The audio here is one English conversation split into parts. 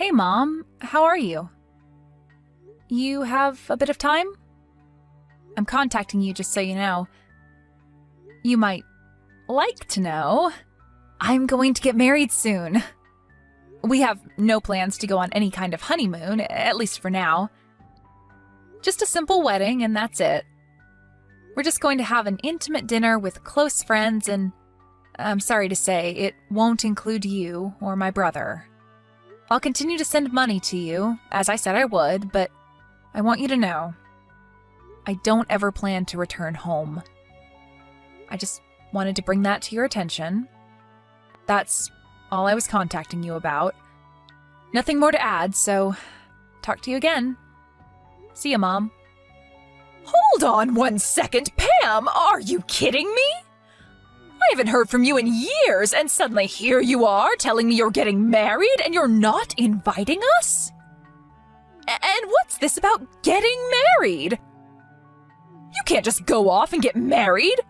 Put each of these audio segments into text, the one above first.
Hey, Mom. How are you? You have a bit of time? I'm contacting you just so you know. You might like to know. I'm going to get married soon. We have no plans to go on any kind of honeymoon, at least for now. Just a simple wedding, and that's it. We're just going to have an intimate dinner with close friends, and I'm sorry to say, it won't include you or my brother. I'll continue to send money to you, as I said I would, but I want you to know, I don't ever plan to return home. I just wanted to bring that to your attention. That's all I was contacting you about. Nothing more to add, so talk to you again. See ya, Mom. Hold on 1 second, Pam! Are you kidding me? I haven't heard from you in years, and suddenly here you are telling me you're getting married and you're not inviting us? And what's this about getting married? You can't just go off and get married.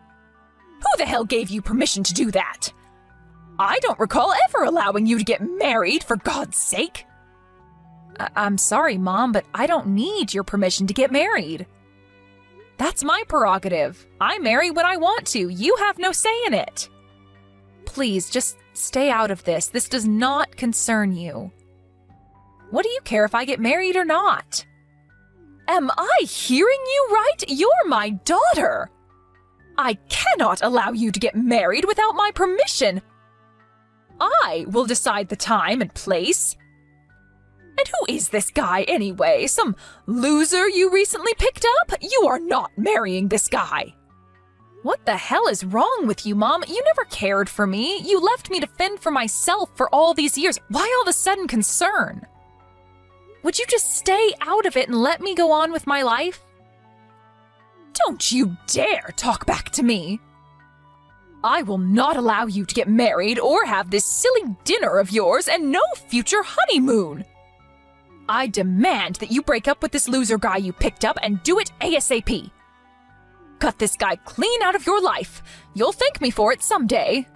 Who the hell gave you permission to do that? I don't recall ever allowing you to get married, for God's sake. I'm sorry, Mom, but I don't need your permission to get married. That's my prerogative. I marry when I want to. You have no say in it. Please, just stay out of this. This does not concern you. What do you care if I get married or not? Am I hearing you right? You're my daughter. I cannot allow you to get married without my permission. I will decide the time and place. And who is this guy anyway? Some loser you recently picked up? You are not marrying this guy. What the hell is wrong with you, Mom? You never cared for me. You left me to fend for myself for all these years. Why all of a sudden concern? Would you just stay out of it and let me go on with my life? Don't you dare talk back to me. I will not allow you to get married or have this silly dinner of yours and no future honeymoon. I demand that you break up with this loser guy you picked up and do it ASAP. Cut this guy clean out of your life. You'll thank me for it someday.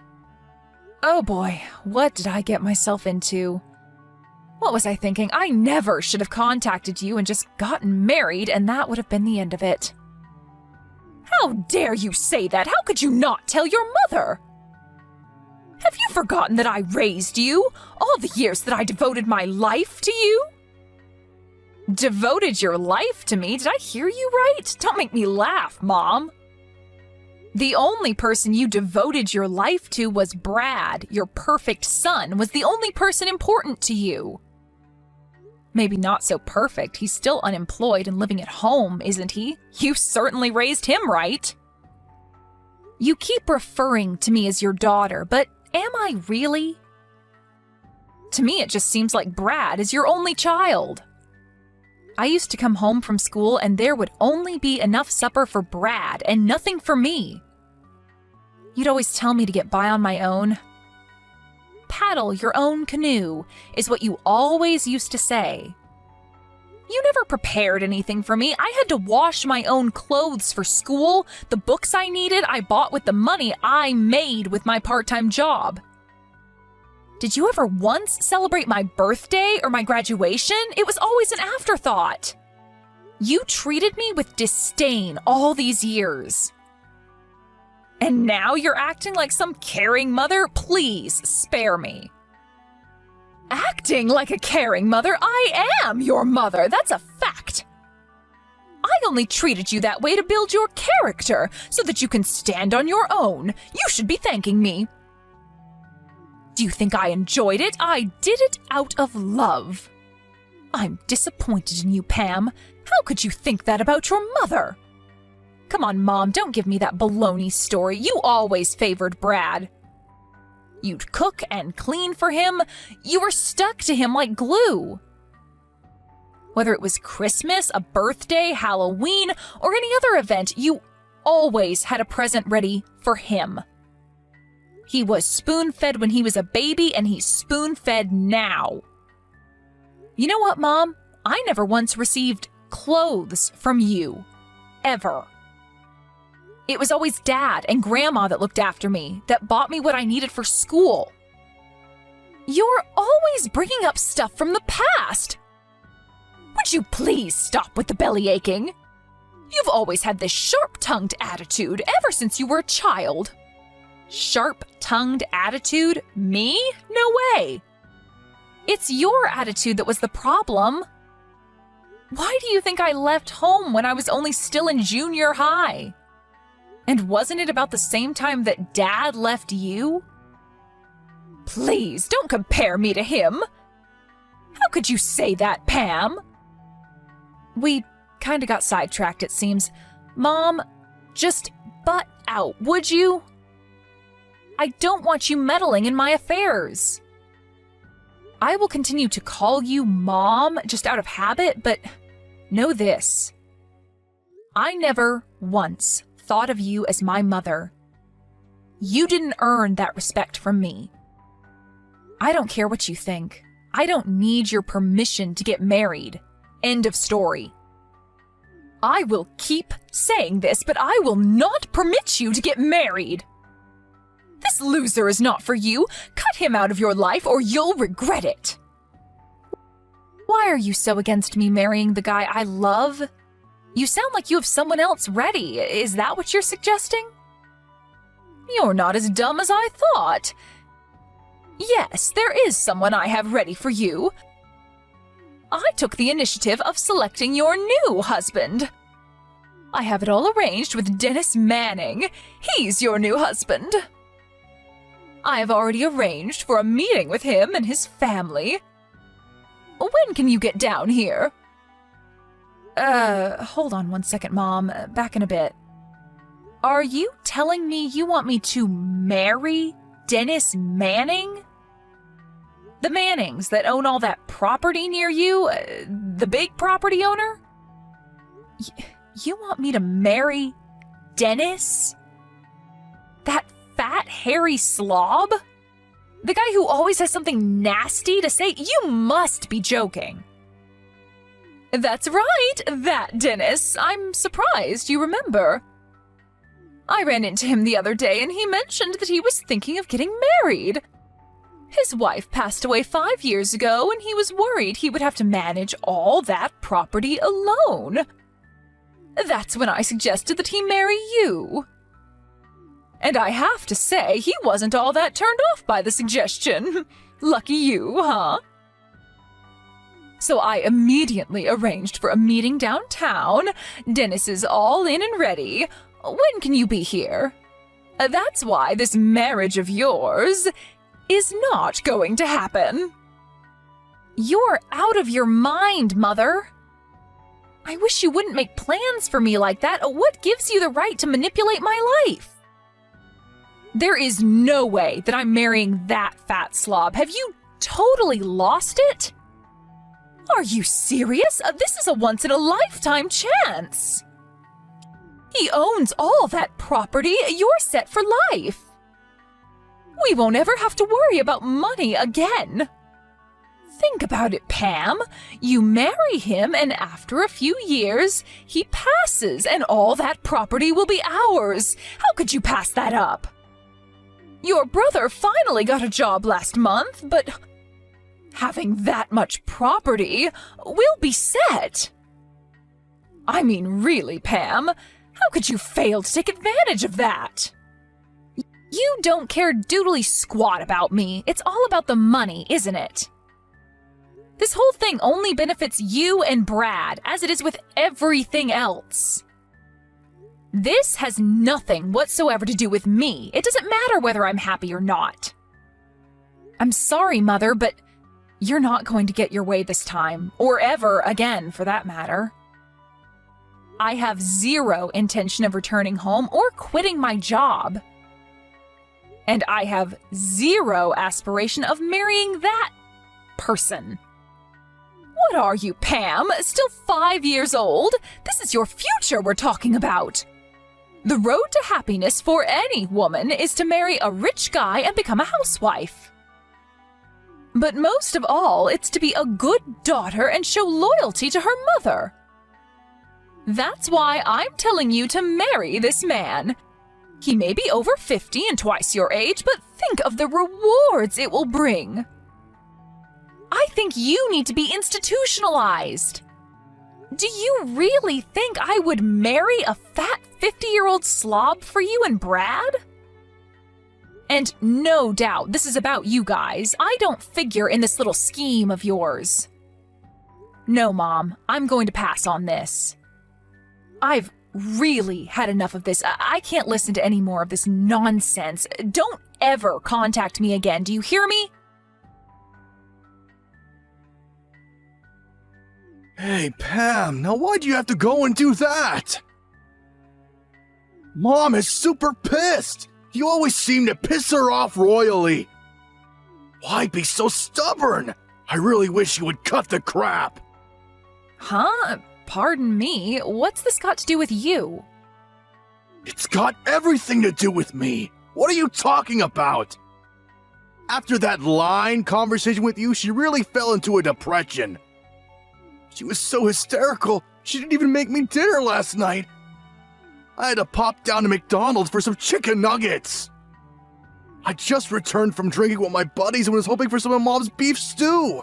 Oh boy, what did I get myself into? What was I thinking? I never should have contacted you and just gotten married, and that would have been the end of it. How dare you say that? How could you not tell your mother? Have you forgotten that I raised you? All the years that I devoted my life to you? Devoted your life to me? Did I hear you right? Don't make me laugh, Mom. The only person you devoted your life to was Brad. Your perfect son was the only person important to you. Maybe not so perfect. He's still unemployed and living at home, isn't he? You certainly raised him right. You keep referring to me as your daughter, but am I really? To me, it just seems like Brad is your only child. I used to come home from school and there would only be enough supper for Brad and nothing for me. You'd always tell me to get by on my own. Paddle your own canoe is what you always used to say. You never prepared anything for me. I had to wash my own clothes for school. The books I needed, I bought with the money I made with my part-time job. Did you ever once celebrate my birthday or my graduation? It was always an afterthought. You treated me with disdain all these years. And now you're acting like some caring mother? Please, spare me. Acting like a caring mother? I am your mother. That's a fact. I only treated you that way to build your character so that you can stand on your own. You should be thanking me. Do you think I enjoyed it? I did it out of love. I'm disappointed in you, Pam. How could you think that about your mother? Come on, Mom, don't give me that baloney story. You always favored Brad. You'd cook and clean for him. You were stuck to him like glue. Whether it was Christmas, a birthday, Halloween, or any other event, you always had a present ready for him. He was spoon-fed when he was a baby, and he's spoon-fed now. You know what, Mom? I never once received clothes from you. Ever. It was always Dad and Grandma that looked after me, that bought me what I needed for school. You're always bringing up stuff from the past. Would you please stop with the belly aching? You've always had this sharp-tongued attitude ever since you were a child. Sharp-tongued attitude? Me? No way. It's your attitude that was the problem. Why do you think I left home when I was only still in junior high? And wasn't it about the same time that Dad left you? Please, don't compare me to him. How could you say that, Pam? We kinda got sidetracked, it seems. Mom, just butt out, would you? I don't want you meddling in my affairs. I will continue to call you Mom just out of habit, but know this. I never once thought of you as my mother. You didn't earn that respect from me. I don't care what you think. I don't need your permission to get married. End of story. I will keep saying this, but I will not permit you to get married. This loser is not for you. Cut him out of your life or you'll regret it. Why are you so against me marrying the guy I love? You sound like you have someone else ready. Is that what you're suggesting? You're not as dumb as I thought. Yes, there is someone I have ready for you. I took the initiative of selecting your new husband. I have it all arranged with Dennis Manning. He's your new husband. I have already arranged for a meeting with him and his family. When can you get down here? Hold on one second, Mom. Back in a bit. Are you telling me you want me to marry Dennis Manning? The Mannings that own all that property near you? The big property owner? You want me to marry Dennis? That fat, hairy slob? The guy who always has something nasty to say? You must be joking. That's right, that Dennis. I'm surprised you remember. I ran into him the other day and he mentioned that he was thinking of getting married. His wife passed away 5 years ago and he was worried he would have to manage all that property alone. That's when I suggested that he marry you. And I have to say, he wasn't all that turned off by the suggestion. Lucky you, huh? So I immediately arranged for a meeting downtown. Dennis is all in and ready. When can you be here? That's why this marriage of yours is not going to happen. You're out of your mind, Mother. I wish you wouldn't make plans for me like that. What gives you the right to manipulate my life? There is no way that I'm marrying that fat slob. Have you totally lost it? Are you serious? This is a once-in-a-lifetime chance. He owns all that property. You're set for life. We won't ever have to worry about money again. Think about it, Pam. You marry him, and after a few years, he passes, and all that property will be ours. How could you pass that up? Your brother finally got a job last month, but having that much property, we'll be set. I mean, really, Pam, how could you fail to take advantage of that? You don't care doodly squat about me. It's all about the money, isn't it? This whole thing only benefits you and Brad, as it is with everything else. This has nothing whatsoever to do with me. It doesn't matter whether I'm happy or not. I'm sorry, Mother, but you're not going to get your way this time, or ever again, for that matter. I have zero intention of returning home or quitting my job. And I have zero aspiration of marrying that person. What are you, Pam? Still 5 years old? This is your future we're talking about. The road to happiness for any woman is to marry a rich guy and become a housewife. But most of all, it's to be a good daughter and show loyalty to her mother. That's why I'm telling you to marry this man. He may be over 50 and twice your age, but think of the rewards it will bring. I think you need to be institutionalized. Do you really think I would marry a fat 50-year-old slob for you and Brad? And no doubt this is about you guys. I don't figure in this little scheme of yours. No, Mom, I'm going to pass on this. I've really had enough of this. I can't listen to any more of this nonsense. Don't ever contact me again. Do you hear me? Hey, Pam, now why do you have to go and do that? Mom is super pissed. You always seem to piss her off royally. Why be so stubborn? I really wish you would cut the crap. Huh? Pardon me, what's this got to do with you? It's got everything to do with me. What are you talking about? After that line conversation with you, she really fell into a depression. She was so hysterical, she didn't even make me dinner last night. I had to pop down to McDonald's for some chicken nuggets. I just returned from drinking with my buddies and was hoping for some of Mom's beef stew.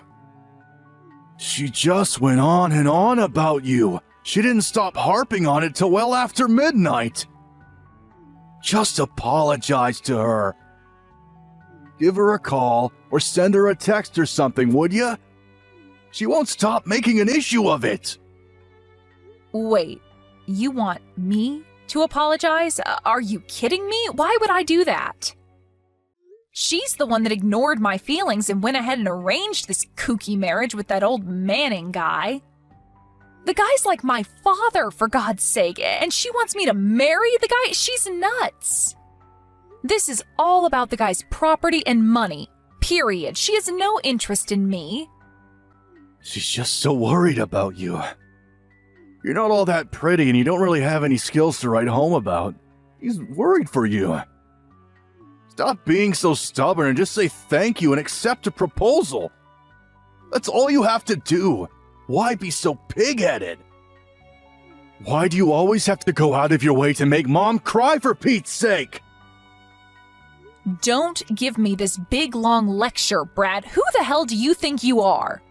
She just went on and on about you. She didn't stop harping on it till well after midnight. Just apologize to her. Give her a call or send her a text or something, would ya? She won't stop making an issue of it. Wait, you want me to apologize? Are you kidding me? Why would I do that? She's the one that ignored my feelings and went ahead and arranged this kooky marriage with that old Manning guy. The guy's like my father, for God's sake, and she wants me to marry the guy? She's nuts. This is all about the guy's property and money, period. She has no interest in me. She's just so worried about you. You're not all that pretty and you don't really have any skills to write home about. He's worried for you. Stop being so stubborn and just say thank you and accept a proposal. That's all you have to do. Why be so pig-headed? Why do you always have to go out of your way to make Mom cry, for Pete's sake? Don't give me this big long lecture, Brad. Who the hell do you think you are?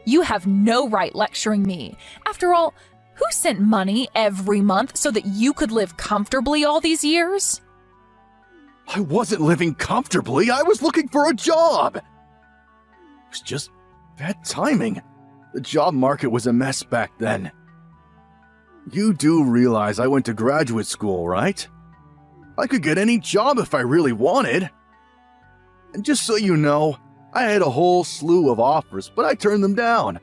You have no right lecturing me. After all, who sent money every month so that you could live comfortably all these years? I wasn't living comfortably. I was looking for a job. It was just bad timing. The job market was a mess back then. You do realize I went to graduate school, right? I could get any job if I really wanted. And just so you know, I had a whole slew of offers, but I turned them down.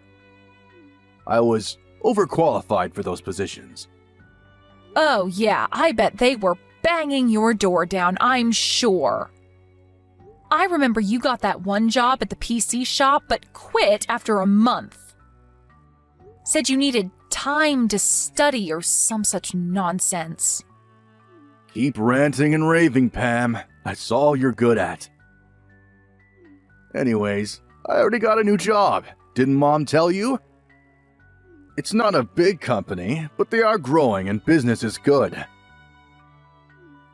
I was overqualified for those positions. Oh yeah, I bet they were banging your door down, I'm sure. I remember you got that one job at the PC shop, but quit after a month. Said you needed time to study or some such nonsense. Keep ranting and raving, Pam. That's all you're good at. Anyways, I already got a new job. Didn't Mom tell you? It's not a big company, but they are growing and business is good.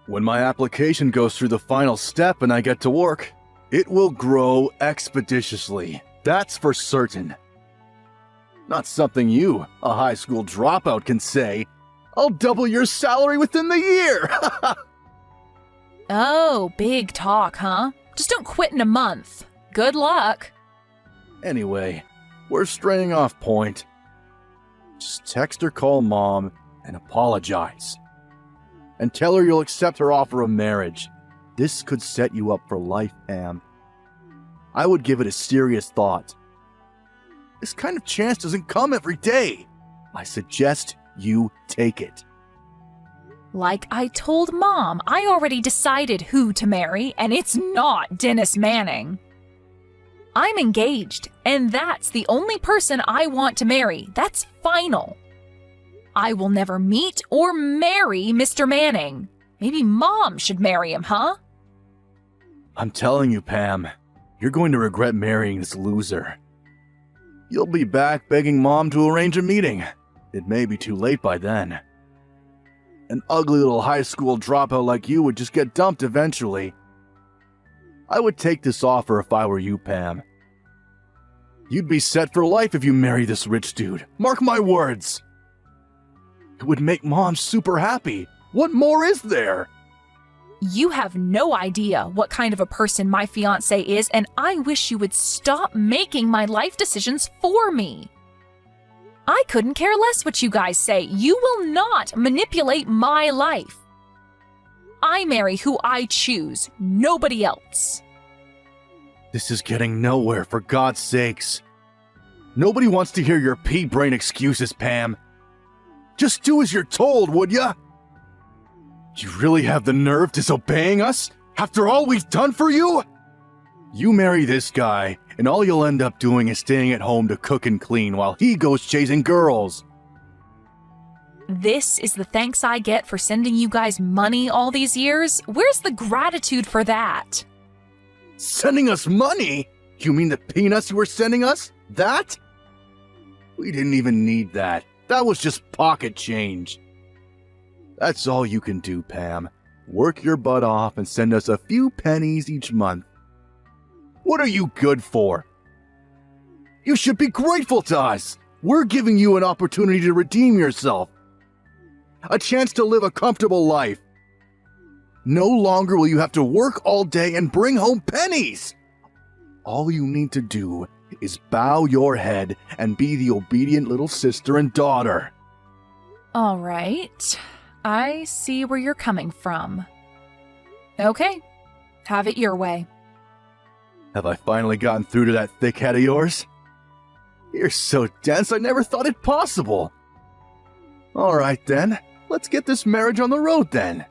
When my application goes through the final step and I get to work, it will grow expeditiously. That's for certain. Not something you, a high school dropout, can say. I'll double your salary within the year! Oh, big talk, huh? Just don't quit in a month. Good luck. Anyway, we're straying off point. Just text or call Mom and apologize. And tell her you'll accept her offer of marriage. This could set you up for life, Pam. I would give it a serious thought. This kind of chance doesn't come every day. I suggest you take it. Like I told Mom, I already decided who to marry, and it's not Dennis Manning. I'm engaged, and that's the only person I want to marry. That's final. I will never meet or marry Mr. Manning. Maybe Mom should marry him, huh? I'm telling you, Pam, you're going to regret marrying this loser. You'll be back begging Mom to arrange a meeting. It may be too late by then. An ugly little high school dropout like you would just get dumped eventually. I would take this offer if I were you, Pam. You'd be set for life if you marry this rich dude. Mark my words. It would make Mom super happy. What more is there? You have no idea what kind of a person my fiancé is, and I wish you would stop making my life decisions for me. I couldn't care less what you guys say. You will not manipulate my life. I marry who I choose, nobody else. This is getting nowhere, for God's sakes. Nobody wants to hear your pea-brain excuses, Pam. Just do as you're told, would ya? You really have the nerve disobeying us after all we've done for you? You marry this guy, and all you'll end up doing is staying at home to cook and clean while he goes chasing girls. This is the thanks I get for sending you guys money all these years? Where's the gratitude for that? Sending us money? You mean the peanuts you were sending us? That? We didn't even need that. That was just pocket change. That's all you can do, Pam. Work your butt off and send us a few pennies each month. What are you good for? You should be grateful to us. We're giving you an opportunity to redeem yourself. A chance to live a comfortable life. No longer will you have to work all day and bring home pennies. All you need to do is bow your head and be the obedient little sister and daughter. All right. I see where you're coming from. Okay. Have it your way. Have I finally gotten through to that thick head of yours? You're so dense, I never thought it possible. All right, then. Let's get this marriage on the road, then.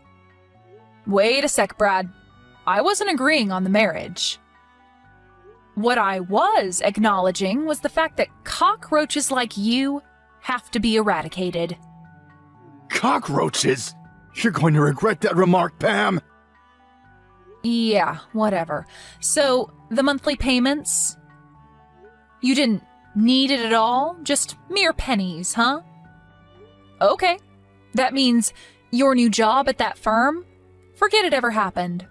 Wait a sec, Brad. I wasn't agreeing on the marriage. What I was acknowledging was the fact that cockroaches like you have to be eradicated. Cockroaches? You're going to regret that remark, Pam. Yeah, whatever. So, the monthly payments? You didn't need it at all? Just mere pennies, huh? Okay. That means your new job at that firm? Forget it ever happened.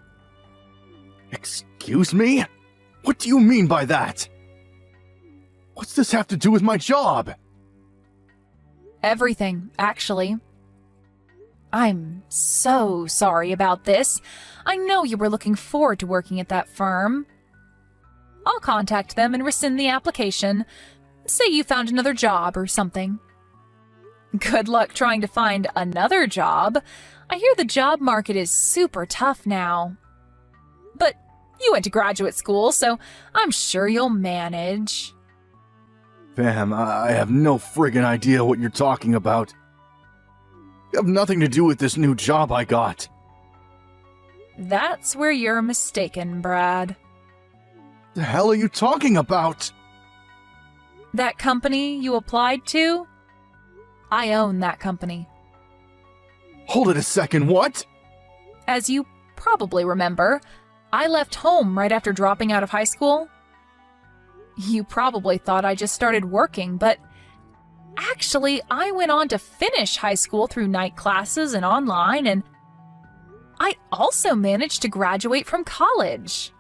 Excuse me? What do you mean by that? What's this have to do with my job? Everything, actually. I'm so sorry about this. I know you were looking forward to working at that firm. I'll contact them and rescind the application. Say you found another job or something. Good luck trying to find another job. I hear the job market is super tough now. But you went to graduate school, so I'm sure you'll manage. Pam, I have no friggin' idea what you're talking about. You have nothing to do with this new job I got. That's where you're mistaken, Brad. The hell are you talking about? That company you applied to? I own that company. Hold it a second, what? As you probably remember, I left home right after dropping out of high school. You probably thought I just started working, but actually, I went on to finish high school through night classes and online, and I also managed to graduate from college.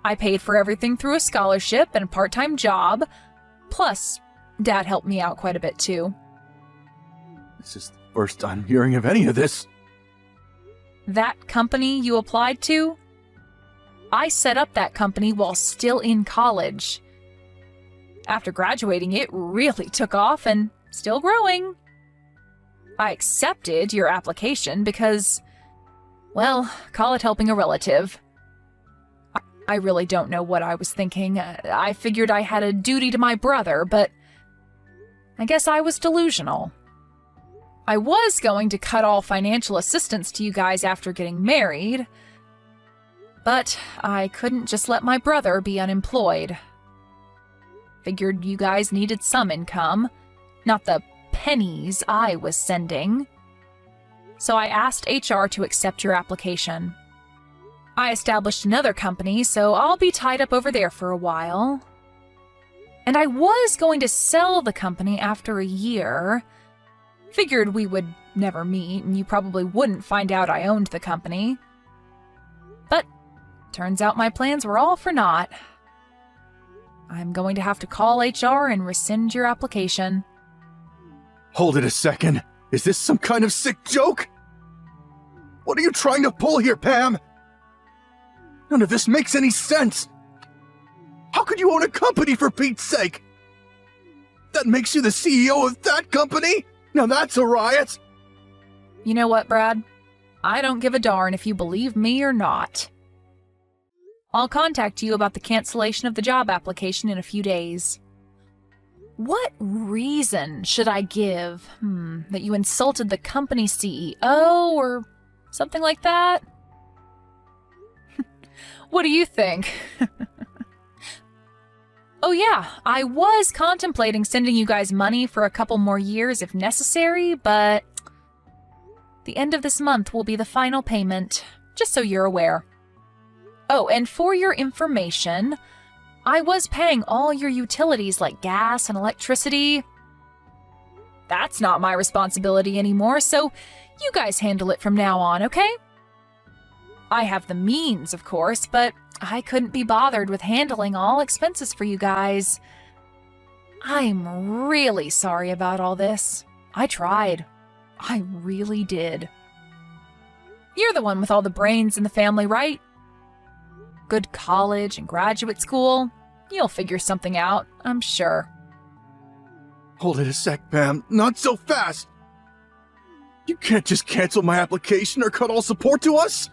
I paid for everything through a scholarship and a part-time job, plus Dad helped me out quite a bit too. This is the first I'm hearing of any of this. That company you applied to? I set up that company while still in college. After graduating, it really took off and still growing. I accepted your application because, well, call it helping a relative. I really don't know what I was thinking. I figured I had a duty to my brother, but I guess I was delusional. I was going to cut all financial assistance to you guys after getting married, but I couldn't just let my brother be unemployed. Figured you guys needed some income, not the pennies I was sending. So I asked HR to accept your application. I established another company, so I'll be tied up over there for a while. And I was going to sell the company after a year. Figured we would never meet, and you probably wouldn't find out I owned the company. But turns out my plans were all for naught. I'm going to have to call HR and rescind your application. Hold it a second. Is this some kind of sick joke? What are you trying to pull here, Pam? None of this makes any sense. How could you own a company, for Pete's sake? That makes you the CEO of that company? Now that's a riot. You know what, Brad? I don't give a darn if you believe me or not. I'll contact you about the cancellation of the job application in a few days. What reason should I give? That you insulted the company CEO or something like that? What do you think? Oh yeah, I was contemplating sending you guys money for a couple more years if necessary, but the end of this month will be the final payment, just so you're aware. Oh, and for your information, I was paying all your utilities like gas and electricity. That's not my responsibility anymore, so you guys handle it from now on, okay? I have the means, of course, but I couldn't be bothered with handling all expenses for you guys. I'm really sorry about all this. I tried. I really did. You're the one with all the brains in the family, right? Good college and graduate school. You'll figure something out, I'm sure. Hold it a sec, Pam. Not so fast. You can't just cancel my application or cut all support to us?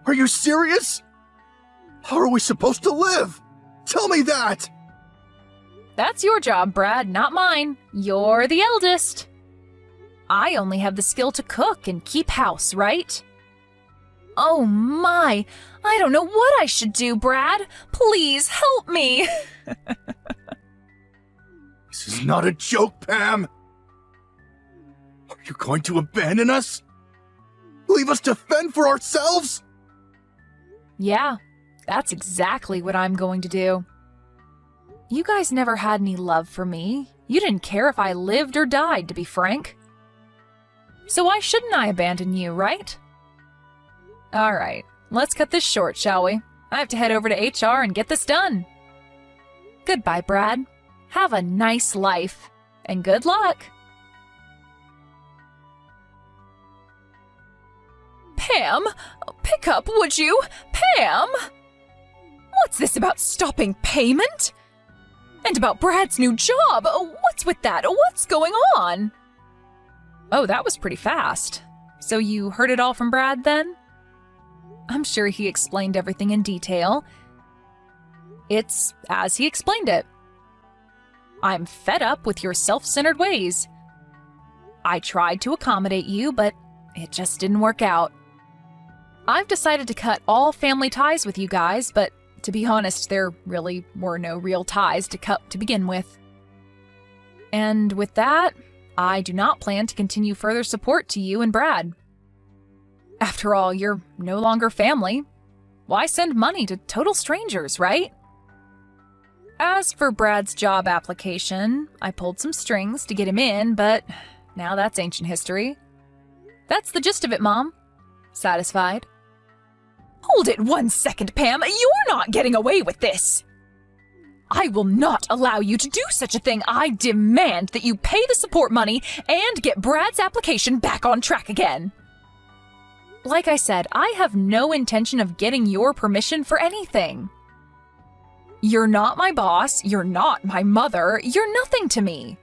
Are you serious? How are we supposed to live? Tell me that! That's your job, Brad, not mine. You're the eldest. I only have the skill to cook and keep house, right? Oh my, I don't know what I should do, Brad. Please help me. This is not a joke, Pam. Are you going to abandon us? Leave us to fend for ourselves? Yeah, that's exactly what I'm going to do. You guys never had any love for me. You didn't care if I lived or died, to be frank. So why shouldn't I abandon you, right? All right, let's cut this short, shall we? I have to head over to HR and get this done. Goodbye, Brad. Have a nice life, and good luck. Pam, pick up, would you? Pam! What's this about stopping payment? And about Brad's new job? What's with that? What's going on? Oh, that was pretty fast. So you heard it all from Brad, then? I'm sure he explained everything in detail. It's as he explained it. I'm fed up with your self-centered ways. I tried to accommodate you, but it just didn't work out. I've decided to cut all family ties with you guys, but to be honest, there really were no real ties to cut to begin with. And with that, I do not plan to continue further support to you and Brad. After all, you're no longer family. Why send money to total strangers, right? As for Brad's job application, I pulled some strings to get him in, but now that's ancient history. That's the gist of it, Mom. Satisfied? Hold it 1 second, Pam. You're not getting away with this. I will not allow you to do such a thing. I demand that you pay the support money and get Brad's application back on track again. Like I said, I have no intention of getting your permission for anything. You're not my boss, you're not my mother, you're nothing to me.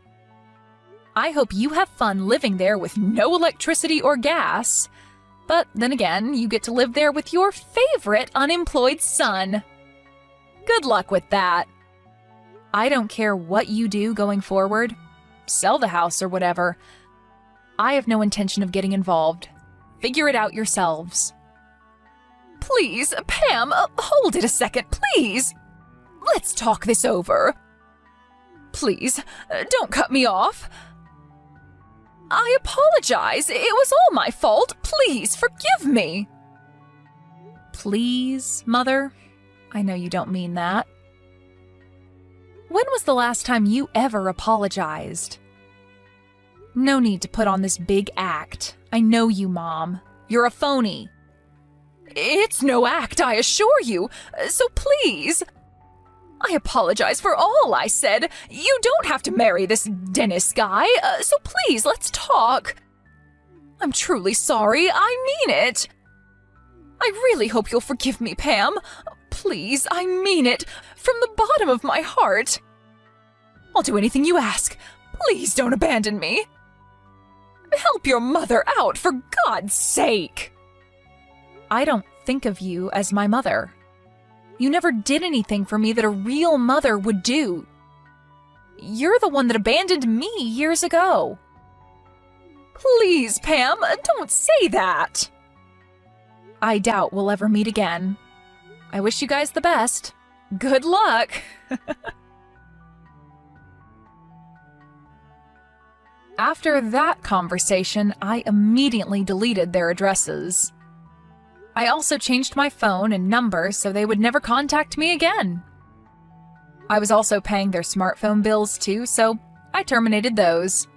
I hope you have fun living there with no electricity or gas, but then again, you get to live there with your favorite unemployed son. Good luck with that. I don't care what you do going forward. Sell the house or whatever. I have no intention of getting involved. Figure it out yourselves. Please, Pam, hold it a second, please. Let's talk this over. Please, don't cut me off. I apologize. It was all my fault. Please, forgive me. Please, Mother? I know you don't mean that. When was the last time you ever apologized? No need to put on this big act. I know you, Mom. You're a phony. It's no act, I assure you. So please. I apologize for all I said. You don't have to marry this Dennis guy, so please, let's talk. I'm truly sorry. I mean it. I really hope you'll forgive me, Pam. Please, I mean it. From the bottom of my heart. I'll do anything you ask. Please don't abandon me. Help your mother out, for God's sake. I don't think of you as my mother. You never did anything for me that a real mother would do. You're the one that abandoned me years ago. Please, Pam, don't say that. I doubt we'll ever meet again. I wish you guys the best. Good luck. After that conversation, I immediately deleted their addresses. I also changed my phone and number so they would never contact me again. I was also paying their smartphone bills too, so I terminated those.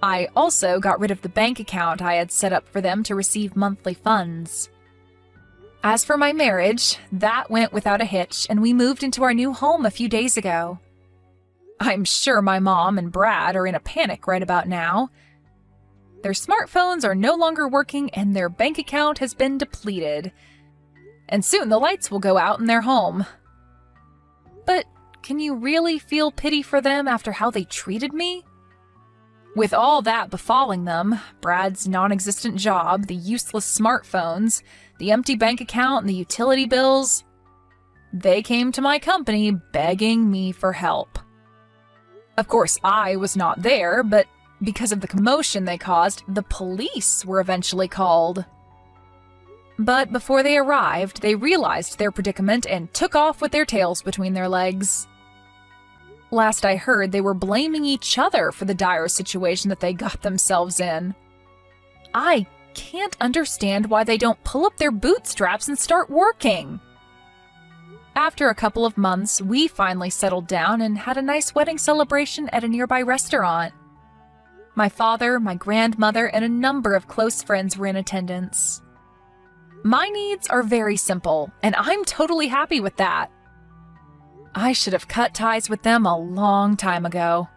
I also got rid of the bank account I had set up for them to receive monthly funds. As for my marriage, that went without a hitch, and we moved into our new home a few days ago. I'm sure my mom and Brad are in a panic right about now. Their smartphones are no longer working and their bank account has been depleted. And soon the lights will go out in their home. But can you really feel pity for them after how they treated me? With all that befalling them, Brad's non-existent job, the useless smartphones, the empty bank account, and the utility bills, they came to my company begging me for help. Of course, I was not there, but because of the commotion they caused, the police were eventually called. But before they arrived, they realized their predicament and took off with their tails between their legs. Last I heard, they were blaming each other for the dire situation that they got themselves in. I can't understand why they don't pull up their bootstraps and start working. After a couple of months, we finally settled down and had a nice wedding celebration at a nearby restaurant. My father, my grandmother, and a number of close friends were in attendance. My needs are very simple, and I'm totally happy with that. I should have cut ties with them a long time ago.